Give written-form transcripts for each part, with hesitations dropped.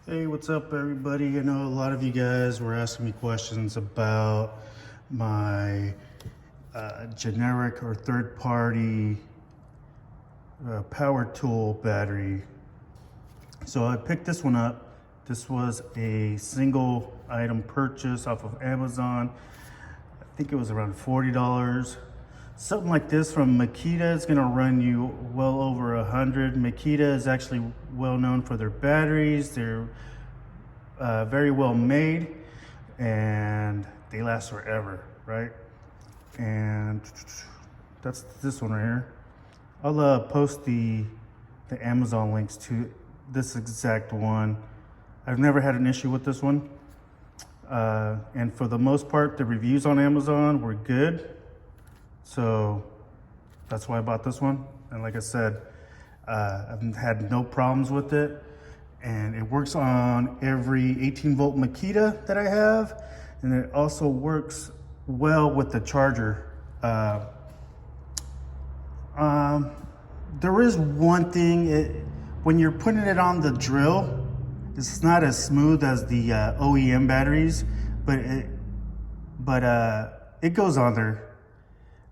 Hey, what's up everybody? I know a lot of you guys were asking me questions about my generic or third-party power tool battery. So I picked this one up. This was a single item purchase off of Amazon. I think it was around $40. Something like this from Makita is gonna run you well over 100. Makita is actually well known for their batteries. They're very well made and they last forever, right? And that's this one right here. I'll post the Amazon links to this exact one. I've never had an issue with this one. And for the most part, the reviews on Amazon were good. So that's why I bought this one. And like I said, I've had no problems with it. And it works on every 18-volt Makita that I have. And it also works well with the charger. There is one thing, when you're putting it on the drill, it's not as smooth as the OEM batteries, but it goes on there.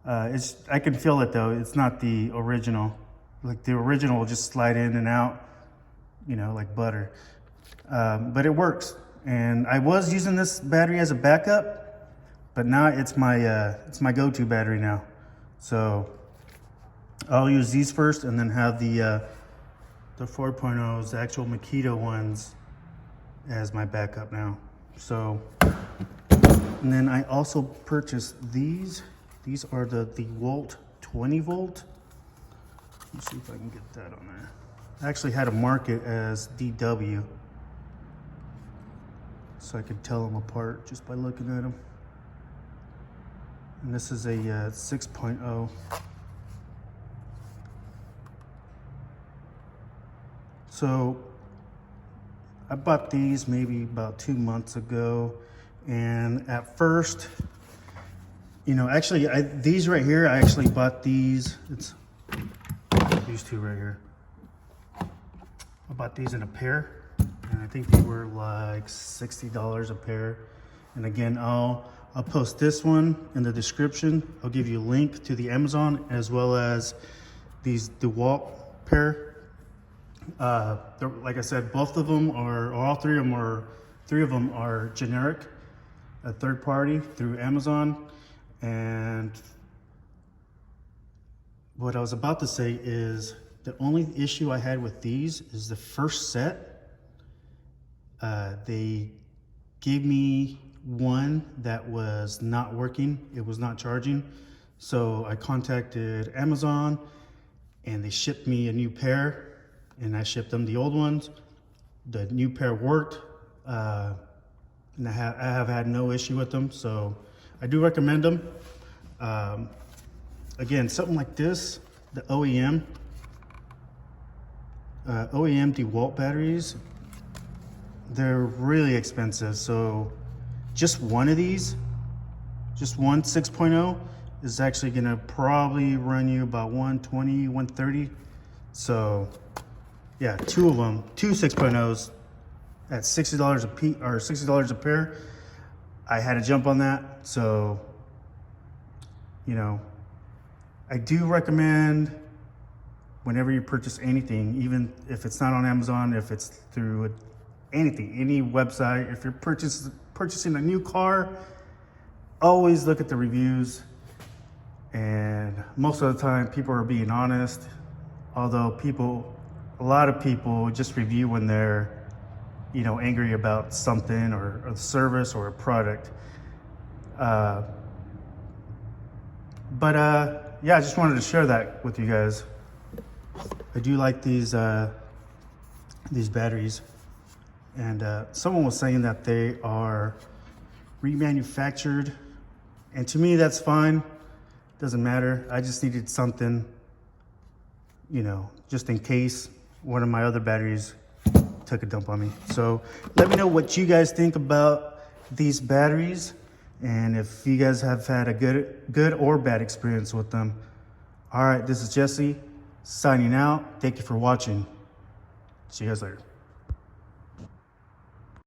I can feel it though. It's not the original. Like the original will just slide in and out, you know, like butter. But it works. And I was using this battery as a backup, but now it's my go-to battery now. So I'll use these first and then have the 4.0s, the actual Makita ones, as my backup now. So, and then I also purchased these. These are the Dewalt 20 volt. Let's see if I can get that on there. I actually had to mark it as DW, so I could tell them apart just by looking at them. And this is a 6.0. So I bought these maybe about 2 months ago, and at first, you know, actually these right here, I actually bought these. It's these two right here. I bought these in a pair, and I think they were like $60 a pair. And again, I'll post this one in the description. I'll give you a link to the Amazon as well as these Dewalt pair. Like I said, both of them are, or all three of them are generic, a third party through Amazon. And what I was about to say is the only issue I had with these is the first set. They gave me one that was not working. It was not charging. So I contacted Amazon and they shipped me a new pair, and I shipped them the old ones. The new pair worked, and I have had no issue with them. So I do recommend them. Again, something like this, the OEM Dewalt batteries, they're really expensive. So just one of these, just one 6.0 is actually gonna probably run you about 120, 130. So yeah, two of them, two 6.0s at $60 a piece, or $60 a pair. I had to jump on that. So, you know, I do recommend whenever you purchase anything, even if it's not on Amazon, if it's through anything, any website, if you're purchasing a new car, always look at the reviews. And most of the time people are being honest, although a lot of people just review when they're, you know, angry about something or a service or a product. Yeah, I just wanted to share that with you guys. I do like these batteries, and someone was saying that they are remanufactured, and to me that's fine. Doesn't matter. I just needed something, you know, just in case one of my other batteries took a dump on me. So let me know what you guys think about these batteries, and if you guys have had a good or bad experience with them. All right, this is Jesse signing out. Thank you for watching. See you guys later.